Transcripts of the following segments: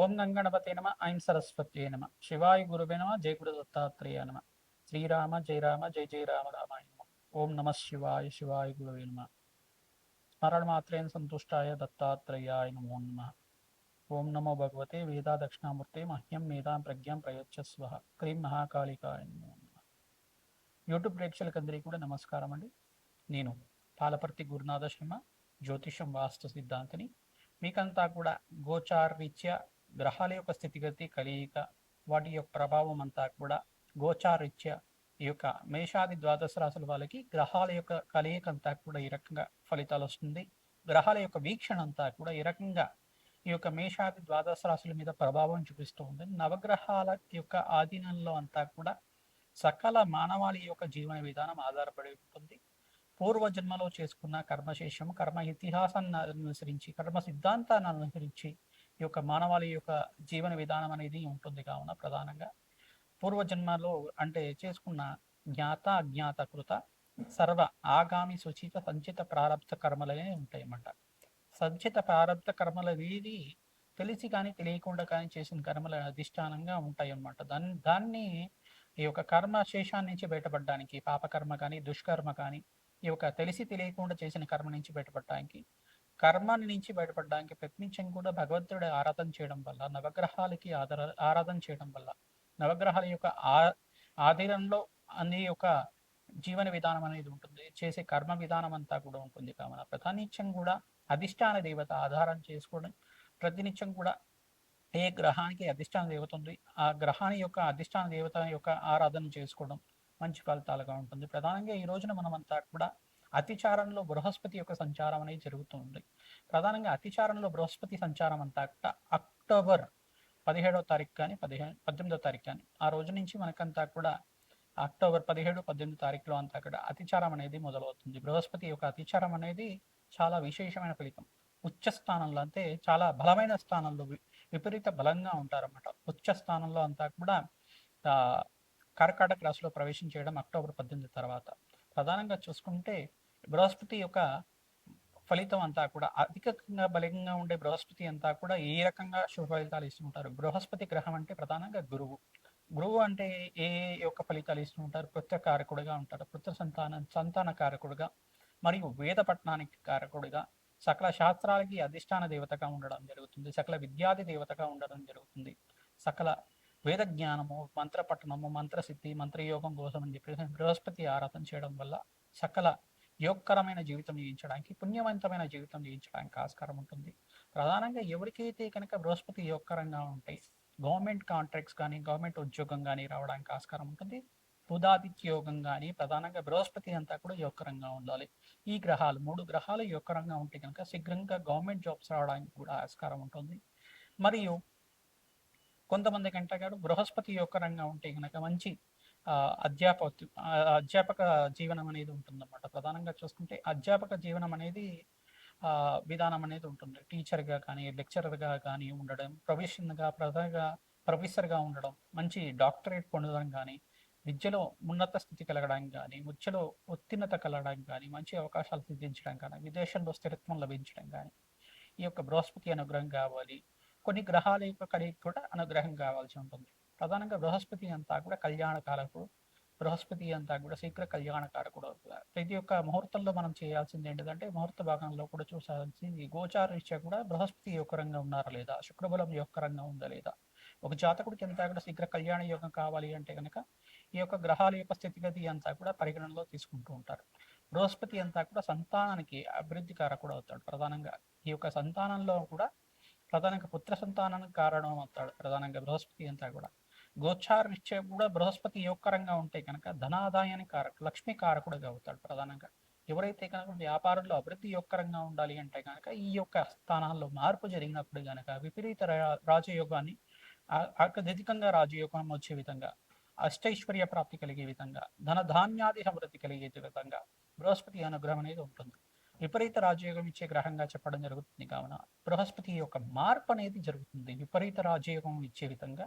ఓం గంగణపతే నమ ఐం సరస్వత్యే నమ శివాయ గురువే నమ జయ గురు దత్తాత్రేయ నమ శ్రీరామ జయ రామ జయ జయ రామ రామాయ నమ ఓం నమ శివాయ శివాయ గురువే నమ స్మరణ మాత్రేణ సంతుష్టాయ దత్తాత్రేయాయ నమో నమ ఓం నమో భగవతే వేదా దక్షిణామూర్తే మహ్యం మేధాం ప్రజ్ఞాం ప్రయచ్చస్వ క్రీం మహాకాళికాయ నమో నమ. యూట్యూబ్ ప్రేక్షకులందరికీ కూడా నమస్కారం అండి. నేను పాలపర్తి గురునాథ శర్మ, జ్యోతిషం వాస్తు సిద్ధాంతిని. మీకంతా కూడా గోచారరీత్యా గ్రహాల యొక్క స్థితిగతి కలియిక, వాటి యొక్క ప్రభావం అంతా కూడా గోచారరీత్యా ఈ యొక్క మేషాది ద్వాదశ రాశుల వాళ్ళకి గ్రహాల యొక్క కలియిక అంతా కూడా ఈ రకంగా ఫలితాలు వస్తుంది. గ్రహాల యొక్క వీక్షణ అంతా కూడా ఈ రకంగా ఈ యొక్క మేషాది ద్వాదశ రాశుల మీద ప్రభావం చూపిస్తూ ఉంది. నవగ్రహాల యొక్క ఆధీనంలో అంతా కూడా సకల మానవాళి యొక్క జీవన విధానం ఆధారపడి ఉంటుంది. పూర్వజన్మలో చేసుకున్న కర్మశేషం, కర్మ ఇతిహాసాన్ని అనుసరించి, కర్మ సిద్ధాంతాన్ని అనుసరించి ఈ యొక్క మానవాళి యొక్క జీవన విధానం అనేది ఉంటుంది. కావున ప్రధానంగా పూర్వజన్మలో అంటే చేసుకున్న జ్ఞాత అజ్ఞాత కృత సర్వ ఆగామి సుచిత సంచిత ప్రారంభ కర్మలనే ఉంటాయన్నమాట. సంచిత ప్రారంభ కర్మలు అనేది తెలిసి కానీ తెలియకుండా కానీ చేసిన కర్మల అధిష్టానంగా ఉంటాయి అన్నమాట. దాన్ని ఈ యొక్క కర్మ శేషాన్ని నుంచి బయటపడడానికి, పాపకర్మ కానీ దుష్కర్మ కానీ ఈ యొక్క తెలిసి తెలియకుండా చేసిన కర్మ నుంచి బయటపడడానికి, కర్మాన్ని నుంచి బయటపడడానికి ప్రతినిత్యం కూడా భగవంతుడి ఆరాధన చేయడం వల్ల, నవగ్రహాలకి ఆరాధన చేయడం వల్ల, నవగ్రహాల యొక్క ఆధీనంలో అన్ని యొక్క జీవన విధానం అనేది ఉంటుంది, చేసే కర్మ విధానం అంతా కూడా ఉంటుంది. కావున ప్రతినిత్యం కూడా అధిష్టాన దేవత ఆధారం చేసుకోవడం, ప్రతినిత్యం కూడా ఏ గ్రహానికి అధిష్టాన దేవత ఉంది, ఆ గ్రహాన్ని యొక్క అధిష్టాన దేవత యొక్క ఆరాధన చేసుకోవడం మంచి ఫలితాలుగా ఉంటుంది. ప్రధానంగా ఈ రోజున మనమంతా కూడా అతిచారంలో బృహస్పతి యొక్క సంచారం అనేది జరుగుతుంది. ప్రధానంగా అతిచారంలో బృహస్పతి సంచారం అంతా కూడా అక్టోబర్ 17వ తారీఖు కానీ 18వ తారీఖు కానీ ఆ రోజు నుంచి మనకంతా కూడా అక్టోబర్ 17, 18 తారీఖులో అంతా కూడా అతిచారం అనేది మొదలవుతుంది. బృహస్పతి యొక్క అతిచారం అనేది చాలా విశేషమైన ఫలితం. ఉచ్చ స్థానంలో అంటే చాలా బలమైన స్థానంలో విపరీత బలంగా ఉంటారన్నమాట. ఉచ్చ స్థానంలో అంతా కూడా కర్కాటక రాశిలో ప్రవేశం చేయడం అక్టోబర్ 18 తర్వాత. ప్రధానంగా చూసుకుంటే బృహస్పతి యొక్క ఫలితం అంతా కూడా అధికంగా బలంగా ఉండే బృహస్పతి అంతా కూడా ఏ రకంగా శుభ ఫలితాలు ఇస్తుంటారు. బృహస్పతి గ్రహం అంటే ప్రధానంగా గురువు. గురువు అంటే ఏ యొక్క ఫలితాలు ఇస్తూ ఉంటారు? పుత్ర కారకుడిగా ఉంటారు. పుత్ర సంతాన కారకుడిగా, మరియు వేద పట్టణానికి కారకుడిగా, సకల శాస్త్రాలకి అధిష్టాన దేవతగా ఉండడం జరుగుతుంది. సకల విద్యాది దేవతగా ఉండడం జరుగుతుంది. సకల వేద జ్ఞానము, మంత్ర పట్టణము, మంత్రసిద్ధి, మంత్రయోగం కోసం అని చెప్పి బృహస్పతి ఆరాధన చేయడం వల్ల సకల యోగకరమైన జీవితం జీవించడానికి, పుణ్యవంతమైన జీవితం జీవించడానికి ఆస్కారం ఉంటుంది. ప్రధానంగా ఎవరికైతే కనుక బృహస్పతి యోగకరంగా ఉంటాయి, గవర్నమెంట్ కాంట్రాక్ట్స్ కానీ గవర్నమెంట్ ఉద్యోగం కానీ రావడానికి ఆస్కారం ఉంటుంది. బుధాదిత్య యోగం కానీ ప్రధానంగా బృహస్పతి అంతా కూడా యోగకరంగా ఉండాలి. ఈ గ్రహాలు 3 గ్రహాలు యోగకరంగా ఉంటే కనుక శీఘ్రంగా గవర్నమెంట్ జాబ్స్ రావడానికి కూడా ఆస్కారం ఉంటుంది. మరియు కొంతమంది కంటే కాదు బృహస్పతి యోగకరంగా ఉంటే కనుక మంచి అధ్యాపక జీవనం అనేది ఉంటుందన్నమాట. ప్రధానంగా చూసుకుంటే అధ్యాపక జీవనం అనేది విధానం అనేది ఉంటుంది. టీచర్గా కానీ లెక్చరర్గా కానీ ఉండడం, ప్రొఫెసర్గా ఉండడం, మంచి డాక్టరేట్ పొందడం కానీ, విద్యలో ఉన్నత స్థితి కలగడానికి కానీ, విద్యలో ఉత్తీర్ణత కలగడానికి కానీ, మంచి అవకాశాలు సిద్ధించడం కానీ, విదేశంలో స్థిరత్వం లభించడం కానీ ఈ యొక్క బృహస్పతి అనుగ్రహం కావాలి. కొన్ని గ్రహాల యొక్క కలిగి కూడా అనుగ్రహం కావాల్సి ఉంటుంది. ప్రధానంగా బృహస్పతి అంతా కూడా కళ్యాణకారకుడు. బృహస్పతి అంతా కూడా శీఘ్ర కళ్యాణకారకుడు. ప్రతి ఒక్క ముహూర్తంలో మనం చేయాల్సింది ఏంటంటే ముహూర్త భాగంలో కూడా చూసాల్సింది గోచార రీత్యా కూడా బృహస్పతి యోగకరంగా ఉన్నారా లేదా, శుక్రబలం యోగకరంగా ఉందా లేదా. ఒక జాతకుడికి అంతా కూడా శీఘ్ర కళ్యాణ యోగం కావాలి అంటే కనుక ఈ యొక్క గ్రహాల యొక్క స్థితిగతి అంతా కూడా పరిగణనలో తీసుకుంటూ ఉంటారు. బృహస్పతి అంతా కూడా సంతానానికి అభివృద్ధి కారకుడు అవుతాడు. ప్రధానంగా ఈ యొక్క సంతానంలో కూడా ప్రధానంగా పుత్ర సంతానానికి కారణం అవుతాడు. ప్రధానంగా బృహస్పతి అంతా కూడా గోచార రీత్యా కూడా బృహస్పతి యోగకరంగా ఉంటే కనుక ధనాదాయానికి లక్ష్మీ కారకుడుగా అవుతాడు. ప్రధానంగా ఎవరైతే కనుక వ్యాపారంలో అభివృద్ధి యోగకరంగా ఉండాలి అంటే కనుక ఈ యొక్క స్థానాల్లో మార్పు జరిగినప్పుడు కనుక విపరీత రాజయోగాన్ని అత్యధికంగా రాజయోగం వచ్చే విధంగా, అష్టైశ్వర్య ప్రాప్తి కలిగే విధంగా, ధనధాన్యాది సమృద్ధి కలిగే విధంగా బృహస్పతి అనుగ్రహం అనేది ఉంటుంది. విపరీత రాజయోగం ఇచ్చే గ్రహంగా చెప్పడం జరుగుతుంది. కావున బృహస్పతి యొక్క మార్పు అనేది జరుగుతుంది. విపరీత రాజయోగం ఇచ్చే విధంగా,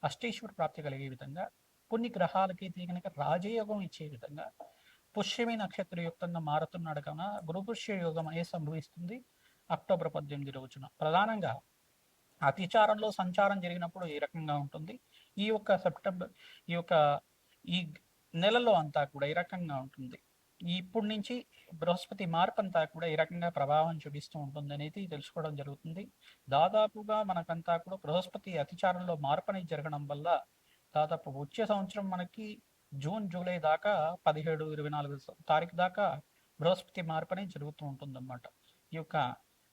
అష్టైశ్వర ప్రాప్తి కలిగే విధంగా, కొన్ని గ్రహాలకి కనుక రాజయోగం ఇచ్చే విధంగా పుష్యమి నక్షత్రయుక్తంగా మారుతున్నాడు. కావున గురుపుష్య యోగం అనేది సంభవిస్తుంది అక్టోబర్ 18 రోజున. ప్రధానంగా అతిచారంలో సంచారం జరిగినప్పుడు ఏ రకంగా ఉంటుంది, ఈ యొక్క సెప్టెంబర్ ఈ యొక్క ఈ నెలలో అంతా కూడా ఏ రకంగా ఉంటుంది, ఇప్పటి నుంచి బృహస్పతి మార్పు అంతా కూడా ఏ రకంగా ప్రభావం చూపిస్తూ ఉంటుంది అనేది తెలుసుకోవడం జరుగుతుంది. దాదాపుగా మనకంతా కూడా బృహస్పతి అతిచారంలో మార్పు అనేది జరగడం వల్ల దాదాపు వచ్చే సంవత్సరం మనకి జూన్ జూలై దాకా 17-24 తారీఖు దాకా బృహస్పతి మార్పు అనేది జరుగుతూ ఉంటుంది అన్నమాట. ఈ యొక్క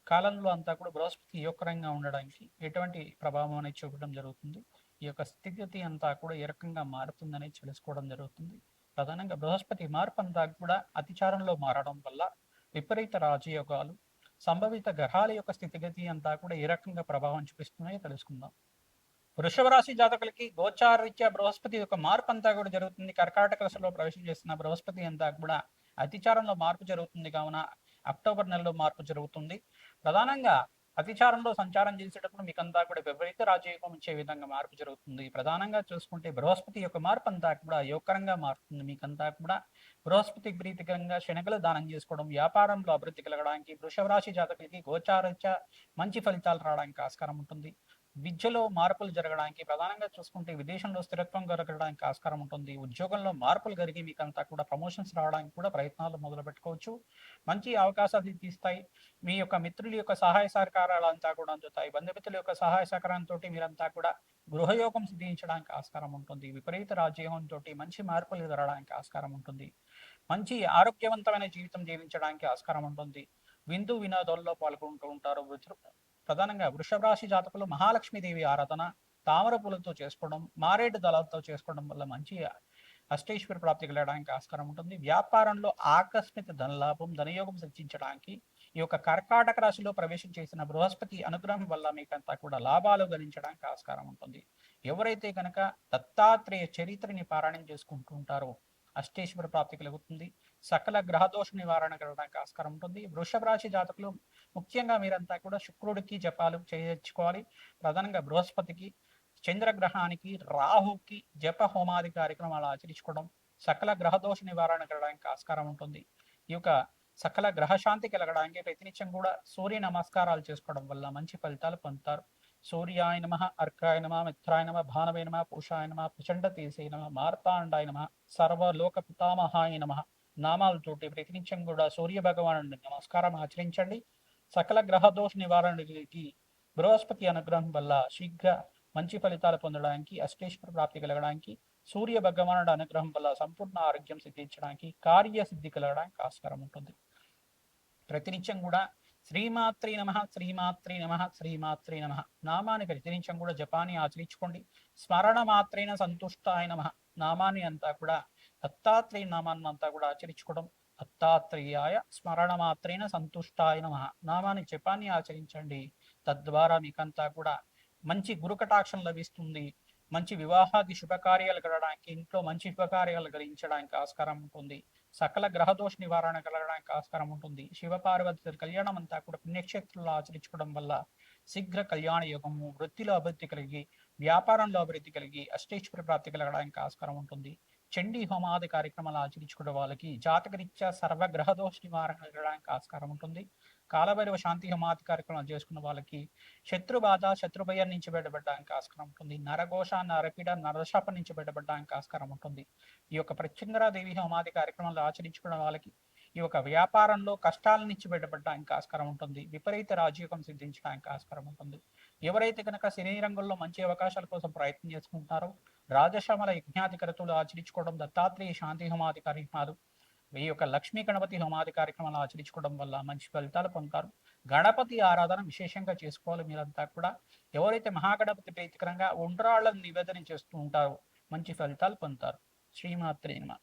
కాలంలో అంతా కూడా బృహస్పతి యోగకరంగా ఉండడానికి ఎటువంటి ప్రభావం అనేది చూపడం జరుగుతుంది, ఈ యొక్క స్థితిగతి అంతా కూడా ఏ రకంగా మారుతుందని తెలుసుకోవడం జరుగుతుంది. ప్రధానంగా బృహస్పతి మార్పు అంతా కూడా అతిచారంలో మారడం వల్ల విపరీత రాజయోగాలు, సంభవిత గ్రహాల యొక్క స్థితిగతి అంతా కూడా ఏ రకంగా ప్రభావం చూపిస్తున్నాయో తెలుసుకుందాం. వృషభ రాశి జాతకులకి గోచారరీత్యా బృహస్పతి యొక్క మార్పు అంతా కూడా జరుగుతుంది. కర్కాటక రాశిలో ప్రవేశం చేస్తున్న బృహస్పతి అంతా కూడా అతిచారంలో మార్పు జరుగుతుంది కావున అక్టోబర్ నెలలో మార్పు జరుగుతుంది. ప్రధానంగా అతిచారంలో సంచారం చేసేటప్పుడు మీకంతా కూడా విపరీత రాజయోగం ఇచ్చే విధంగా మార్పు జరుగుతుంది. ప్రధానంగా చూసుకుంటే బృహస్పతి యొక్క మార్పు అంతా కూడా యోగకరంగా మారుతుంది. మీకంతా కూడా బృహస్పతి ప్రీతికరంగా శనగలు దానం చేసుకోవడం, వ్యాపారంలో అభివృద్ధి కలగడానికి, వృషభ రాశి జాతకులకి గోచారరీత్యా మంచి ఫలితాలు రావడానికి ఆస్కారం ఉంటుంది. విద్యలో మార్పులు జరగడానికి, ప్రధానంగా చూసుకుంటే విదేశంలో స్థిరత్వం జరగడానికి ఆస్కారం ఉంటుంది. ఉద్యోగంలో మార్పులు జరిగి మీకంతా కూడా ప్రమోషన్స్ రావడానికి కూడా ప్రయత్నాలు మొదలు పెట్టుకోవచ్చు. మంచి అవకాశాలు తీస్తాయి. మీ యొక్క మిత్రుల యొక్క సహాయ సహకారాలు అంతా కూడా అందుతాయి. బంధుమిత్రుల యొక్క సహాయ సహకారంతో మీరంతా కూడా గృహయోగం సిద్ధించడానికి ఆస్కారం ఉంటుంది. విపరీత రాజయోగంతో మంచి మార్పులు జరగడానికి ఆస్కారం ఉంటుంది. మంచి ఆరోగ్యవంతమైన జీవితం జీవించడానికి ఆస్కారం ఉంటుంది. విందు వినోదాల్లో పాల్గొంటూ ఉంటారు. ప్రధానంగా వృషభ రాశి జాతకులు మహాలక్ష్మీదేవి ఆరాధన తామర పూలతో చేసుకోవడం, మారేడు దళాలతో చేసుకోవడం వల్ల మంచి అష్టైశ్వర ప్రాప్తి కలగడానికి ఆస్కారం ఉంటుంది. వ్యాపారంలో ఆకస్మిక ధనలాభం, ధనయోగం సృష్టించడానికి ఈ యొక్క కర్కాటక రాశిలో ప్రవేశం చేసిన బృహస్పతి అనుగ్రహం వల్ల మీకంతా కూడా లాభాలు గణించడానికి ఆస్కారం ఉంటుంది. ఎవరైతే కనుక దత్తాత్రేయ చరిత్రని పారాయణం చేసుకుంటూ ఉంటారో అష్టేశ్వర ప్రాప్తి కలుగుతుంది. సకల గ్రహదోష నివారణ కలగడానికి ఆస్కారం ఉంటుంది. వృషభ రాశి జాతకులు ముఖ్యంగా మీరంతా కూడా శుక్రుడికి జపాలు చేయించుకోవాలి. ప్రధానంగా బృహస్పతికి, చంద్రగ్రహానికి, రాహుకి జప హోమాది కార్యక్రమాలు ఆచరించుకోవడం సకల గ్రహదోష నివారణ కలగడానికి ఆస్కారం ఉంటుంది. ఈ యొక్క సకల గ్రహశాంతి కలగడానికి ప్రతినిత్యం కూడా సూర్య నమస్కారాలు చేసుకోవడం వల్ల మంచి ఫలితాలు పొందుతారు. సూర్యాయ నమ, అర్కాయ నమ, మిత్రాయ నమ, భానవే నమ, పూషాయ నమ, ప్రచండ తేజే నమ, మార్తాండాయ నమ, సర్వలోక పితామహాయ నమ నామాలతోటి ప్రతినిత్యం కూడా సూర్య భగవాను నమస్కారం ఆచరించండి. సకల గ్రహ దోష నివారణకి బృహస్పతి అనుగ్రహం వల్ల శీఘ్ర మంచి ఫలితాలు పొందడానికి, అష్టేశ్వర ప్రాప్తి కలగడానికి, సూర్య భగవానుడు అనుగ్రహం వల్ల సంపూర్ణ ఆరోగ్యం సిద్ధించడానికి, కార్యసిద్ధి కలగడానికి ఆస్కారం ఉంటుంది. ప్రతినిత్యం కూడా శ్రీమాత్రి నమ, శ్రీమాత్రి నమ, శ్రీమాత్రి నమ నామాన్ని ప్రతినిత్యం కూడా జపాన్ని ఆచరించుకోండి. స్మరణ మాత్రైన సంతుష్టాయ నమ నామాన్ని అంతా కూడా దత్తాత్రేయ నామాన్ని అంతా కూడా ఆచరించుకోవడం. దత్తాత్రేయాయ స్మరణ మాత్రైన సంతుష్టాయ నమ నామాన్ని జపాన్ని ఆచరించండి. తద్వారా మీకంతా కూడా మంచి గురుకటాక్షం లభిస్తుంది. మంచి వివాహాది శుభకార్యాలు కలగడానికి, ఇంట్లో మంచి శుభకార్యాలు కలిగించడానికి ఆస్కారం ఉంటుంది. సకల గ్రహదోష నివారణ కలగడానికి ఆస్కారం ఉంటుంది. శివపార్వతి కళ్యాణం అంతా కూడా పుణ్యక్షేత్రంలో ఆచరించుకోవడం వల్ల శీఘ్ర కళ్యాణ యోగము, వృత్తిలో అభివృద్ధి కలిగి, వ్యాపారంలో అభివృద్ధి కలిగి, అష్టైశ్వర ప్రాప్తి కలగడానికి ఆస్కారం ఉంటుంది. చండీ హోమాది కార్యక్రమాలు ఆచరించుకునే వాళ్ళకి జాతకరీత్యా సర్వగ్రహ దోష నివారణ కలగడానికి ఆస్కారం ఉంటుంది. కాలభైరవ శాంతి హోమాది కార్యక్రమాలు చేసుకున్న వాళ్ళకి శత్రుబాధ, శత్రుభయం నుంచి బయటపడడానికి ఆస్కారం ఉంటుంది. నరఘోష, నరపీడ, నరశాప నుంచి బయటపడడానికి ఆస్కారం ఉంటుంది. ఈ యొక్క ప్రత్యంగరాదేవి హోమాది కార్యక్రమాలు ఆచరించుకున్న వాళ్ళకి ఈ యొక్క వ్యాపారంలో కష్టాల నుంచి బయటపడడానికి ఆస్కారం ఉంటుంది. విపరీత రాజయోగం సిద్ధించడానికి ఆస్కారం ఉంటుంది. ఎవరైతే కనుక సినీ రంగంలో మంచి అవకాశాల కోసం ప్రయత్నం చేసుకుంటారో రాజశ్యామల యజ్ఞాధికరతులు ఆచరించుకోవడం, దత్తాత్రేయ శాంతి హోమాది కార్యక్రమాలు, ఈ యొక్క లక్ష్మీ గణపతి హోమాది కార్యక్రమాలు ఆచరించుకోవడం వల్ల మంచి ఫలితాలు పొందుతారు. గణపతి ఆరాధన విశేషంగా చేసుకోవాలి మీరంతా కూడా. ఎవరైతే మహాగణపతి ప్రీతికరంగా ఉండ్రాళ్లను నివేదన చేస్తూ ఉంటారో మంచి ఫలితాలు పొందుతారు. శ్రీమాత్రే నమః.